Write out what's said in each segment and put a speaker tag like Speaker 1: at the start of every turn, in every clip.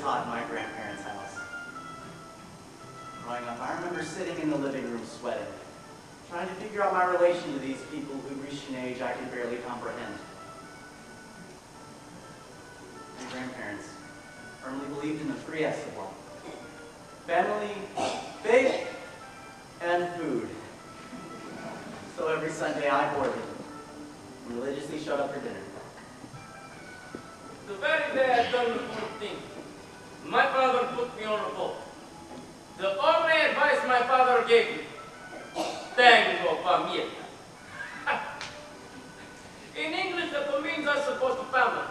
Speaker 1: always hot in my grandparents' house. Growing up, I remember sitting in the living room sweating, trying to figure out my relation to these people who reached an age I could barely comprehend. My grandparents firmly believed in the 3 F's of life: family, faith, and food. So every Sunday I boarded them and religiously showed up for dinner.
Speaker 2: The very day I done the good thing, my father put me on a boat. The only advice my father gave me: tengo familia. In English, that means I support the family.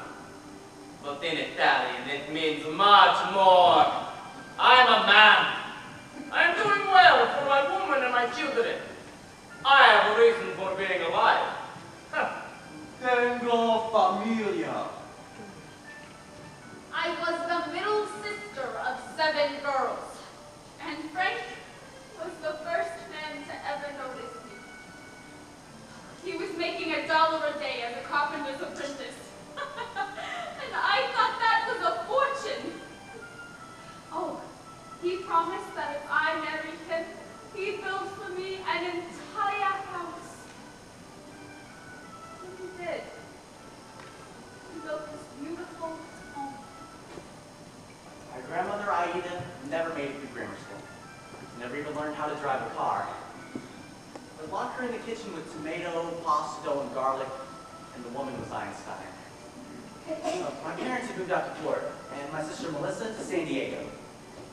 Speaker 2: But in Italian, it means much more. I'm a man. I'm doing well for my woman and my children. I have a reason for being alive.
Speaker 3: Tengo familia.
Speaker 4: I was the middle sister of 7 girls, and Frank was the first man to ever notice me. He was making $1 a day as a carpenter's apprentice, and I thought that was a fortune. Oh, he promised that if I married him, he'd build for me an entire house. And he did. He built this beautiful home.
Speaker 1: My grandmother, Aida, never made it through grammar school. Never even learned how to drive a car. But locked her in the kitchen with tomato, pasta dough, and garlic, and the woman was Einstein. My parents had moved out to Florida, and my sister Melissa to San Diego.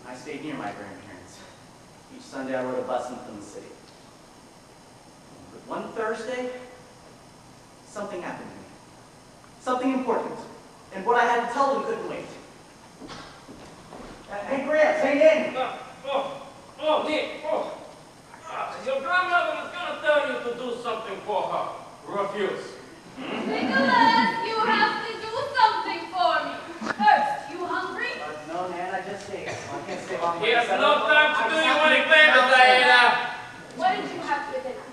Speaker 1: I stayed near my grandparents. Each Sunday I rode a bus in from the city. But one Thursday, something happened to me. Something important. And what I had to tell them couldn't wait. Hey, Gramps, hey, Danny.
Speaker 2: Nick. Your grandmother was going to tell you to do something for her. Refuse.
Speaker 4: Nicholas, you have to do something for me. First, you hungry?
Speaker 1: No, Nan, I just ate. I can't stay long.
Speaker 2: He has no time to do you any favors, Aida.
Speaker 4: What did you have for dinner?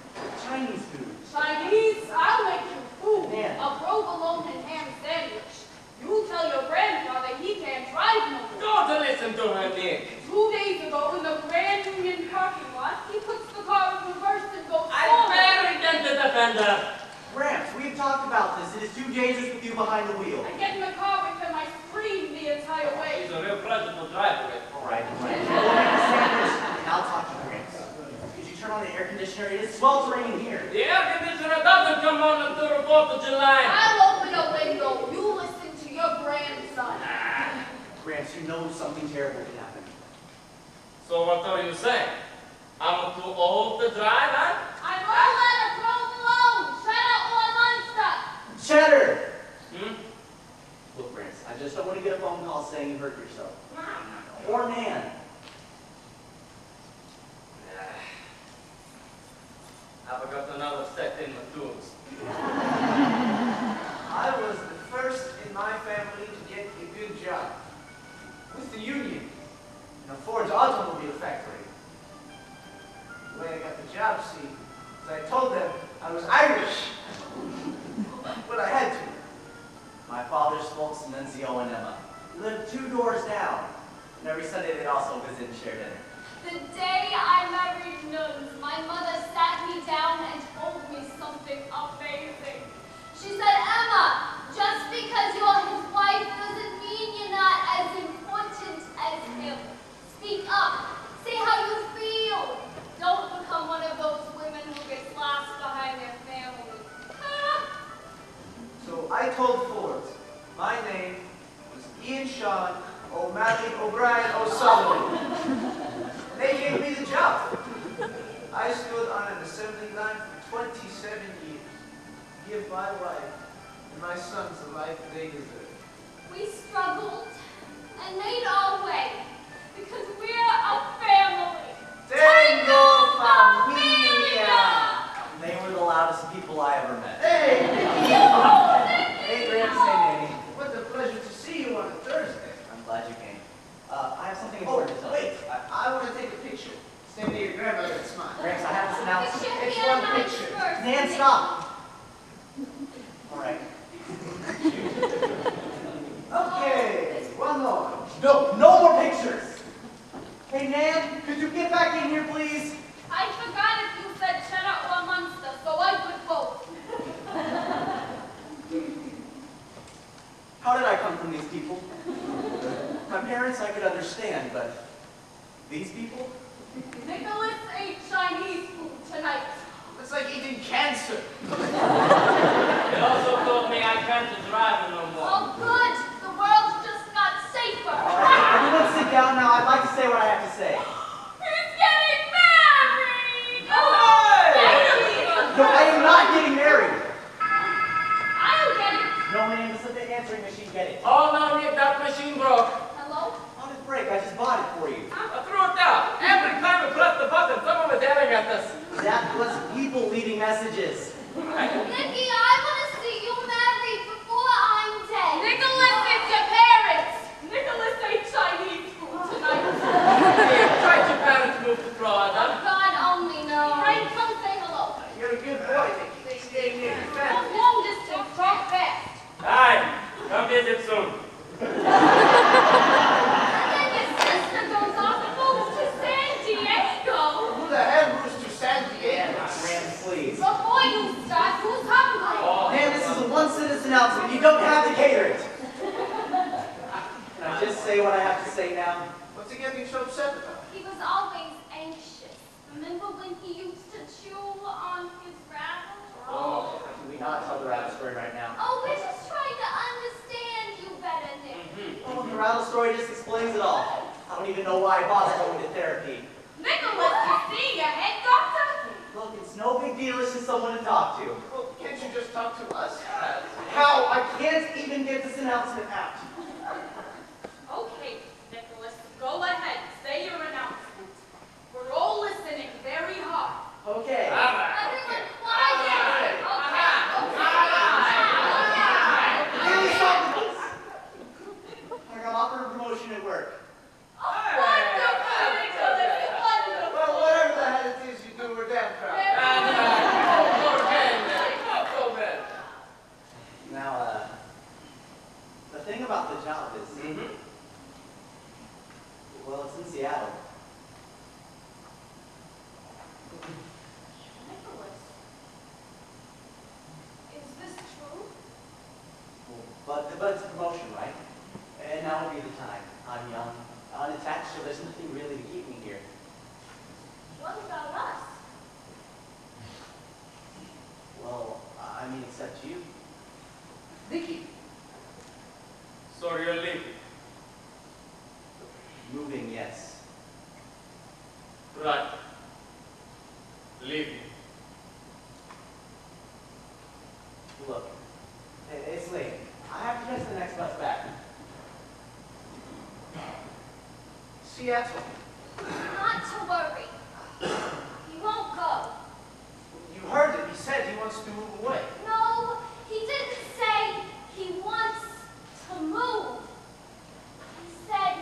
Speaker 1: Chinese food.
Speaker 4: Chinese? I'll make you food.
Speaker 1: Yeah.
Speaker 4: A provolone and ham sandwich. You tell your grandfather he can't drive no more.
Speaker 2: Don't listen to her, Nick.
Speaker 4: 2 days ago in the Grand Union parking lot, he puts the car in reverse and goes
Speaker 2: I
Speaker 4: forward.
Speaker 2: married them to defend her.
Speaker 1: Gramps, we've talked about this. It is too dangerous with you behind the wheel.
Speaker 4: I get in the car with him, I scream the entire way.
Speaker 2: She's a real pleasure to drive with.
Speaker 1: All right. We'll make a sandwich, and I'll talk to Gramps. Could you turn on the air conditioner? It is sweltering in here.
Speaker 2: The air conditioner doesn't come on until the 4th of July.
Speaker 4: I'll open a window. You listen to your grandson.
Speaker 1: Gramps, you know something terrible could happen.
Speaker 2: So what are you saying? I'm too old to drive, huh?
Speaker 4: I'm all out of provolone. Shut up or monster.
Speaker 1: Cheddar! Look, Gramps, I just don't want to get a phone call saying you hurt yourself. Or Nan.
Speaker 2: I've got another set in my tubes.
Speaker 3: I was the first in my family to get a good job with the union in a Ford's automobile factory. The way I got the job, see, is I told them I was Irish, but I had to.
Speaker 1: My father's folks, Nunzio and Emma, lived 2 doors down, and every Sunday they'd also visit and share dinner.
Speaker 4: The day I married Nuns, my mother sat me down and told me something amazing. She said, Emma, just because you're his wife doesn't mean you're not as important as him. Speak up. Say how you feel. Don't become one of those women who gets lost behind their family.
Speaker 3: So I told Ford my name was Ian Sean O'Malley O'Brien O'Sullivan. They gave me the job. I stood on an assembly line for 27 years to give my wife and my sons the life they deserve.
Speaker 4: We struggled and made our way because we're a family.
Speaker 3: Tengo familia!
Speaker 1: They were the loudest people I ever met.
Speaker 3: Hey!
Speaker 1: Hey, Gramps, hey, Nanny.
Speaker 3: What a pleasure to see you on a Thursday.
Speaker 1: I'm glad you came. I have something
Speaker 3: Oh,
Speaker 1: important to tell you.
Speaker 3: wait. I want to take a picture. Stand near your grandmother and smile.
Speaker 1: Gramps, I have this announcement.
Speaker 4: Picture
Speaker 3: It's
Speaker 4: me
Speaker 3: one
Speaker 4: on my
Speaker 3: picture.
Speaker 4: first.
Speaker 1: Nan, stop! All right.
Speaker 3: Okay, one more.
Speaker 1: No, no more pictures! Hey, Nan, could you get back in here, please?
Speaker 4: I forgot if you said cheddar or Munster, so I put both.
Speaker 1: How did I come from these people? My parents I could understand, but these people?
Speaker 4: Nicholas ate Chinese food tonight.
Speaker 3: It's like eating cancer.
Speaker 2: They also told me I can't drive no more.
Speaker 4: Oh, good. The world just got safer.
Speaker 1: All right, everyone sit down now. I'd like to say what I have to say.
Speaker 4: He's getting married!
Speaker 1: No, I am not getting married.
Speaker 4: I'll get it.
Speaker 1: No, man, this is the answering machine. Get it.
Speaker 2: Oh no, Nick, that machine broke.
Speaker 4: Hello?
Speaker 1: How did it break? I just bought it for you.
Speaker 2: I threw it down. Every time we pressed the button, someone was yelling at us.
Speaker 1: That was people leaving messages.
Speaker 4: Nicky, I want to see you married before I'm dead. Nicholas, it's your parents. Nicholas ate Chinese food tonight.
Speaker 2: Here, try your parents move to Florida.
Speaker 4: God only knows. Frank, come say hello.
Speaker 3: You're a good boy, Nicky. They stay near your family.
Speaker 4: Long distance, talk fast.
Speaker 2: Hi, come visit soon.
Speaker 4: And then your sister goes off and moves to San Diego.
Speaker 3: Who the hell moves to San Diego?
Speaker 1: Ram, please.
Speaker 4: Before you start, who's hungry?
Speaker 1: Man, this is a one-sentence announcement. You don't have to cater it. Can I just say what I have to say now?
Speaker 3: What's he getting so upset about?
Speaker 4: He was always anxious. Remember when he used to chew on his rattle?
Speaker 1: Oh, can we not tell the rattle story right now?
Speaker 4: Oh, we're just trying to understand you better, Nick.
Speaker 1: Oh, the rattle story just explains it all. I don't even know why I bothered going to therapy.
Speaker 4: Nicholas, you see your head doctor?
Speaker 1: Look, it's no big deal. It's just someone to talk to.
Speaker 3: Well, can't you just talk to us?
Speaker 1: How? I can't even get this announcement out.
Speaker 4: Okay, Nicholas, go ahead. Say your announcement. We're all listening very hard.
Speaker 1: Okay.
Speaker 4: Everyone quiet.
Speaker 1: Really stop this. I got offered a promotion at work.
Speaker 4: Wonderful, Nicholas, wonderful.
Speaker 3: Well, whatever the hell it is you do, we're damn proud.
Speaker 1: Now, the thing about the job is, well, it's in Seattle.
Speaker 4: Nicholas, is this true?
Speaker 1: But it's a promotion, right? And now would be the time. I'm young, unattached, so there's nothing really to keep me here.
Speaker 4: What about us?
Speaker 1: Well, I mean, except you.
Speaker 3: Nicky,
Speaker 2: So you're leaving?
Speaker 1: Moving, yes.
Speaker 2: Right. Leaving.
Speaker 1: Look, it's late. I have to catch the next bus back.
Speaker 3: Seattle.
Speaker 4: Not to worry. He won't go.
Speaker 3: You heard him. He said he wants to move away.
Speaker 4: No, he didn't say he wants to move. He said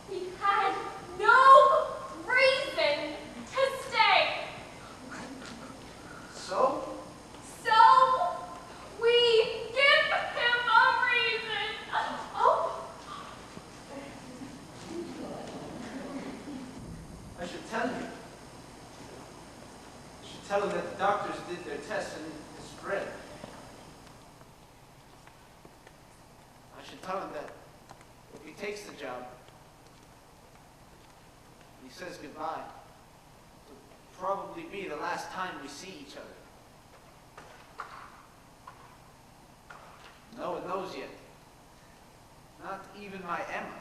Speaker 4: he had no reason to stay.
Speaker 3: So?
Speaker 4: So we give him a reason. Oh.
Speaker 3: I should tell him. I should tell him that the doctors did their tests and it's spread. I should tell him that if he takes the job, and he says goodbye, it'll probably be the last time we see each other. No one knows yet. Not even my Emma.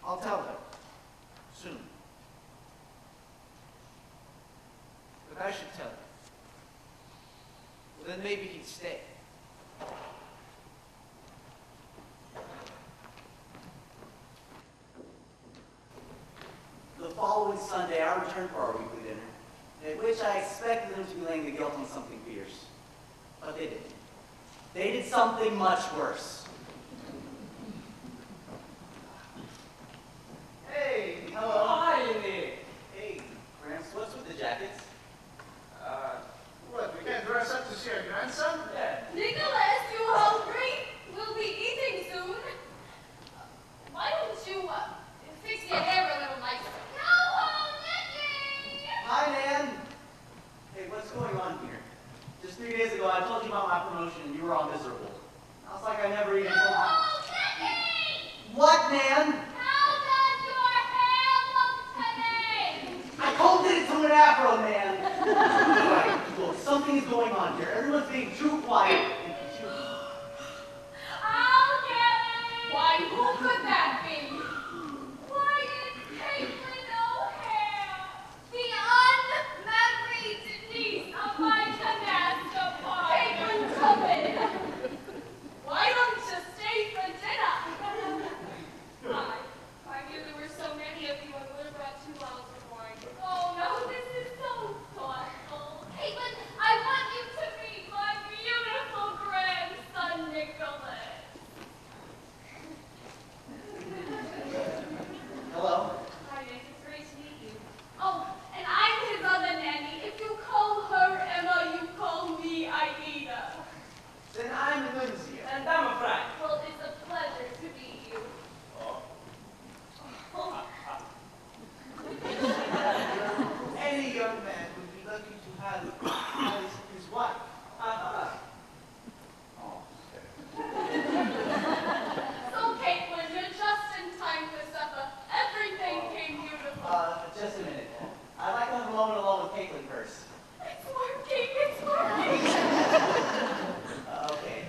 Speaker 3: I'll tell her. Soon. But I should tell her. Well, then maybe he'd stay.
Speaker 1: The following Sunday, I returned for our weekly dinner, at which I expected them to be laying the guilt on something fierce. But they didn't. They did something much worse.
Speaker 3: Hey,
Speaker 2: Hi, Nick.
Speaker 1: Hey, Gramps, what's with the jackets?
Speaker 3: what, we can't dress up to see our grandson?
Speaker 2: Yeah.
Speaker 4: Nicholas, you hungry? We'll be eating soon.
Speaker 1: 3 days ago, I told you about my promotion, and you were all miserable. I was like, I never even told you. What, man?
Speaker 4: How does your hair look today?
Speaker 1: I combed it into an afro, man. Right, look, something is going on here. Everyone's being too quiet.
Speaker 4: I'll get it. Why, who could that be? Why, it's Katlin O'Hare, the unmarried niece of my canasta pie. Katlin, come in. Why don't you stay for dinner? I knew there were so many of you, I would have brought 2 bottles of wine. Oh no, this is so thoughtful. Caitlin, I want you to meet my beautiful grandson, Nicholas.
Speaker 1: Hello?
Speaker 4: Hi, Nick. It's great to meet you. Oh, and I'm his other nanny. If you call her Emma, you call me Aida.
Speaker 3: Then I'm Nunzio.
Speaker 2: And I'm a friend.
Speaker 4: Well, it's a pleasure to meet you.
Speaker 3: Any young man would be lucky to have his wife.
Speaker 4: So, Caitlin, you're just in time for supper. Everything came beautiful.
Speaker 1: Just a minute. I'd like to have a moment alone with Caitlin first.
Speaker 4: It's working. It's working.
Speaker 1: Okay.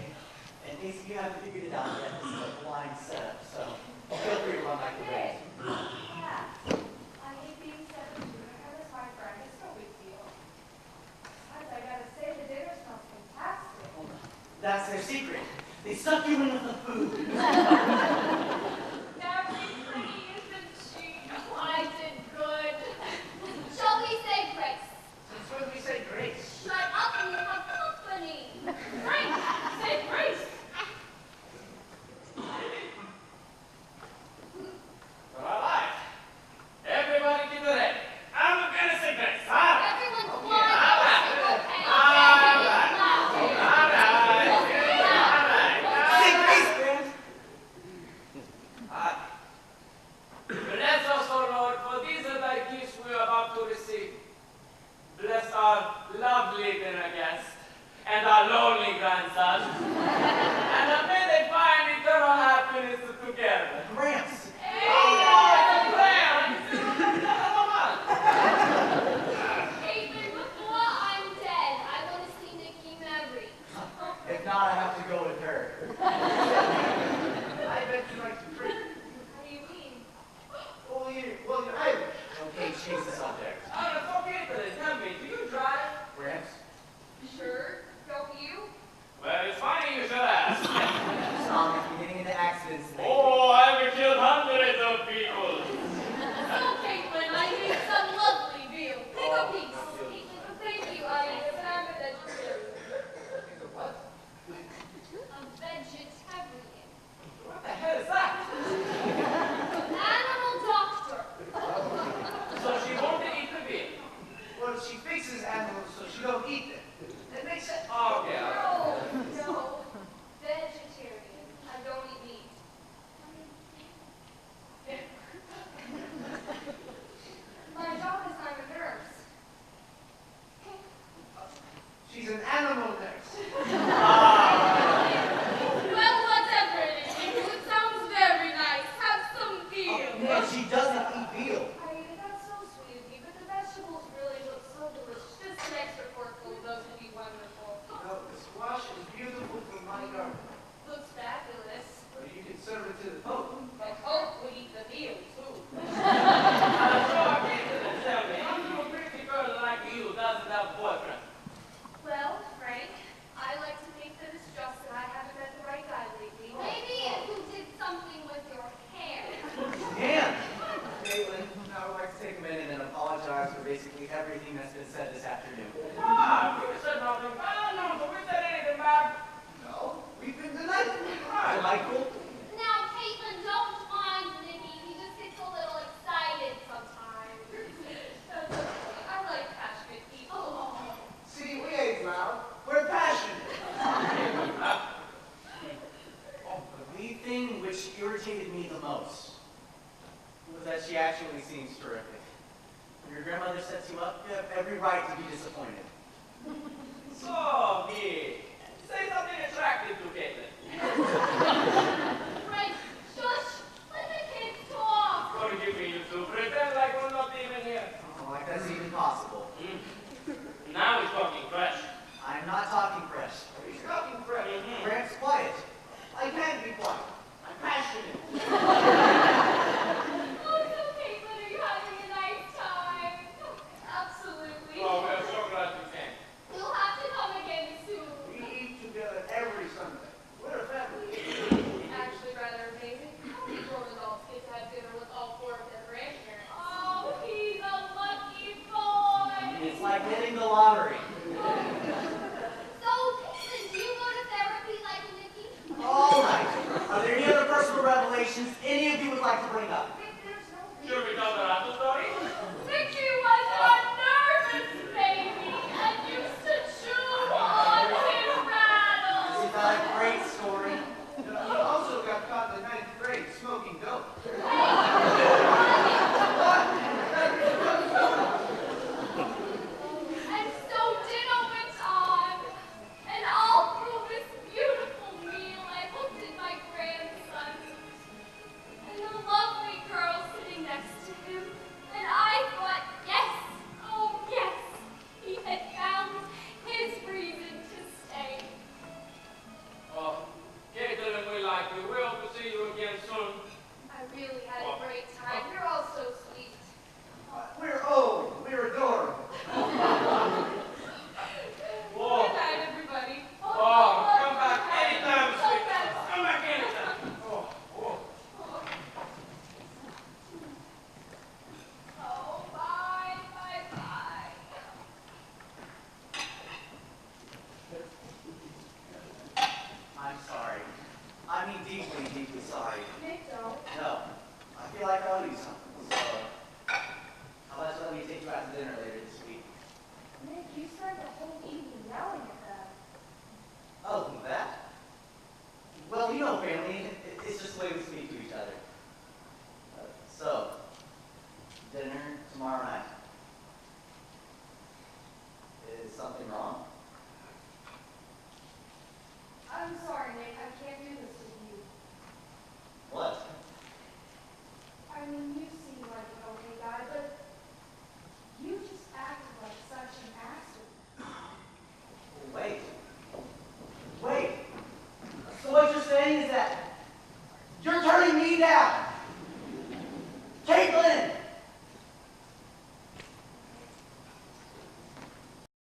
Speaker 1: In case you haven't figured it out yet, this is a blind setup, so feel free to run back to bed.
Speaker 4: Yeah. I hate being 7 and it's my friend. It's no big deal. Besides, I gotta say, the dinner smells fantastic.
Speaker 1: That's their secret. They suck you in with the food.
Speaker 4: Very pretty, isn't she? I did good. Shall we say grace?
Speaker 3: Since when we say grace?
Speaker 4: Shut up and have company. Frank, say grace.
Speaker 2: All right. Everybody get ready. I'm gonna say grace. All right.
Speaker 4: Everyone's
Speaker 2: All
Speaker 4: blind.
Speaker 2: right.
Speaker 4: Okay.
Speaker 2: All right.
Speaker 1: Say grace, man.
Speaker 2: Bless us, O Lord, for these are thy gifts we are about to receive. Bless our lovely dinner guest and our lonely grandson. And may they find eternal happiness together.
Speaker 1: Gramps.
Speaker 4: Caitlin, before I'm dead, I want to see Nikki married.
Speaker 1: If not, I have to go with her.
Speaker 3: I bet you like to drink.
Speaker 4: How do you mean?
Speaker 3: Well, you're Irish.
Speaker 1: Okay, change the subject.
Speaker 2: It's okay, but tell me, do you drive?
Speaker 1: Gramps?
Speaker 4: Sure, don't you?
Speaker 2: Well, it's funny you should ask.
Speaker 1: Tom has been getting into accidents lately.
Speaker 2: Oh, I've killed hundreds of people.
Speaker 4: So, Caitlin, I need some lovely veal. Pick a piece. Caitlin, thank you, Aida, but I'm a vegetarian.
Speaker 3: What?
Speaker 4: A vegetarian.
Speaker 2: What the hell is that?
Speaker 4: Animal doctor.
Speaker 2: So she won't eat the veal.
Speaker 3: Well, she fixes animals so she don't eat them. That makes sense.
Speaker 2: Oh, yeah.
Speaker 4: No. Vegetarian. I don't eat meat. My job is I'm a nurse.
Speaker 3: She's an animal nurse.
Speaker 4: Well, whatever it is, it sounds very nice. Have some veal.
Speaker 1: Man, she doesn't eat veal.
Speaker 4: Aida, that's so sweet of you, but the vegetables really look so delicious. Just an extra forkful of those would be wonderful.
Speaker 3: No, the squash is beautiful from my garden.
Speaker 4: Looks fabulous.
Speaker 3: But you can serve it to the Pope.
Speaker 4: The Pope would eat the veal, too.
Speaker 2: Tell me, how come a pretty girl like you doesn't have a boyfriend?
Speaker 4: Well, Frank, I like to think that it's just that I haven't met the right guy lately. Maybe you did something with your hair.
Speaker 1: Man! Caitlin, I would like to take a minute and apologize for basically everything that's been said this afternoon.
Speaker 2: Ah, you said nothing bad. No, but we said anything bad.
Speaker 3: No, we've been delightful.
Speaker 1: Delightful?
Speaker 4: Now, Caitlin, don't mind Nikki. He just gets a little excited sometimes. That's okay. I like passionate people.
Speaker 3: See, we ain't loud. We're passionate.
Speaker 1: The thing which irritated me the most was that she actually seems terrific. When your grandmother sets you up, you have every right to be disappointed.
Speaker 2: So, Nick, say something attractive to Katlin.
Speaker 4: Frank, shush! Let the kids talk!
Speaker 2: Forgive me, you two. Pretend like we're not even here.
Speaker 1: Oh, like that's even possible.
Speaker 2: Now he's talking fresh.
Speaker 1: I'm not talking fresh.
Speaker 3: He's talking fresh.
Speaker 1: Gramps, quiet. I can't be quiet. I'm passionate.
Speaker 4: Oh, so Caitlin, are you having a nice time? Absolutely.
Speaker 2: Oh, we're so glad you came.
Speaker 4: You'll have to come again soon.
Speaker 3: We eat together every Sunday. We're a family.
Speaker 4: Actually, rather amazing. How many grown adults get to have dinner with all four of their grandparents? Oh, he's a lucky boy.
Speaker 1: It's like hitting the lottery.
Speaker 4: So, Caitlin, do you go to therapy like Nikki?
Speaker 1: All right. Are there any other personal revelations any of you would like to bring up?
Speaker 2: Should we tell the Rattle story?
Speaker 4: Nikki was a nervous baby and used to chew on his rattle.
Speaker 1: Isn't that a great story?
Speaker 3: You know, he also got caught in the 9th grade smoking dope.
Speaker 4: And so dinner went on, and all through this beautiful meal, I looked at my grandson and the lovely girl sitting next to him, and I thought, yes, oh yes, he had found his reason to stay.
Speaker 2: Oh, Katlin, we like you. We hope to see you again soon.
Speaker 4: I really had a great time. You're all so sweet.
Speaker 3: We're old. We're adorable.
Speaker 2: Whoa.
Speaker 4: Good night, everybody.
Speaker 2: Oh, come back anytime,
Speaker 4: So
Speaker 2: sweet.
Speaker 4: fast.
Speaker 2: Come back anytime. Oh, oh.
Speaker 4: Oh, bye, bye, bye.
Speaker 1: I'm sorry. I mean deeply, deeply sorry.
Speaker 4: Nick, don't.
Speaker 1: No. I feel like I owe you something. So, how about you let me take you out to dinner later this week?
Speaker 4: Nick, you spent the whole evening yelling at them.
Speaker 1: Oh, that? Well, you know, family, it's just the way we speak to each other. So, dinner tomorrow night. Is something wrong?
Speaker 4: I'm sorry, Nick. I can't do